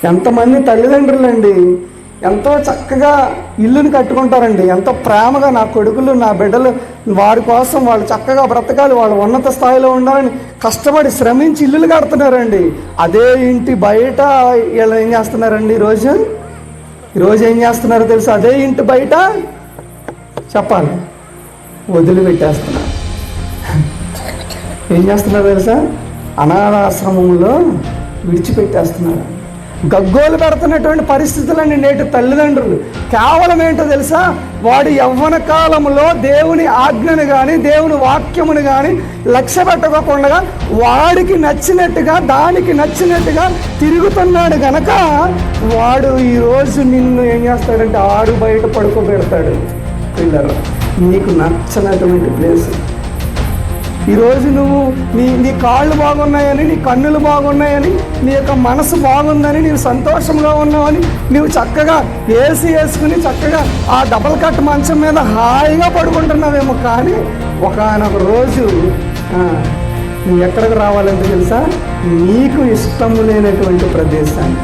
ఎంతమంది తల్లిదండ్రులండి ఎంతో చక్కగా ఇల్లుని కట్టుకుంటారండి, ఎంతో ప్రేమగా నా కొడుకులు నా బిడ్డలు వారి కోసం వాళ్ళు చక్కగా బ్రతకాలి, వాళ్ళు ఉన్నత స్థాయిలో ఉండాలని కష్టపడి శ్రమించి ఇల్లులు కడుతున్నారండి. అదే ఇంటి బయట వీళ్ళు ఏం చేస్తున్నారండి ఈరోజు ఏం చేస్తున్నారో తెలుసు? అదే ఇంటి బయట చెప్పాలి వదిలిపెట్టేస్తున్నారు. ఏం చేస్తున్నారు తెలుసా? అనాథాశ్రమంలో విడిచిపెట్టేస్తున్నారు. గగ్గోలు పెడుతున్నటువంటి పరిస్థితులండి నేటి తల్లిదండ్రులు. కేవలం ఏంటో తెలుసా? వాడి యవ్వన కాలంలో దేవుని ఆజ్ఞను కానీ దేవుని వాక్యమును కానీ లక్ష్య పెట్టకుండా వాడికి నచ్చినట్టుగా దానికి నచ్చినట్టుగా తిరుగుతున్నాడు గనక వాడు ఈరోజు నిన్ను ఏం చేస్తాడంటే ఆరు బయట పడుకోబెడతాడు. పిల్లలు నీకు నచ్చనటువంటి ప్లేస్. ఈరోజు నువ్వు నీ కాళ్ళు బాగున్నాయని, నీ కన్నులు బాగున్నాయని, నీ యొక్క మనసు బాగుందని, నీవు సంతోషంగా ఉన్నావని నువ్వు చక్కగా ఏసీ వేసుకుని చక్కగా ఆ డబల్ కట్ మంచం మీద హాయిగా పడుకుంటున్నావేమో. కానీ ఒకానొక రోజు నువ్వు ఎక్కడికి రావాలంటే తెలుసా? నీకు ఇష్టం లేనటువంటి ప్రదేశాన్ని.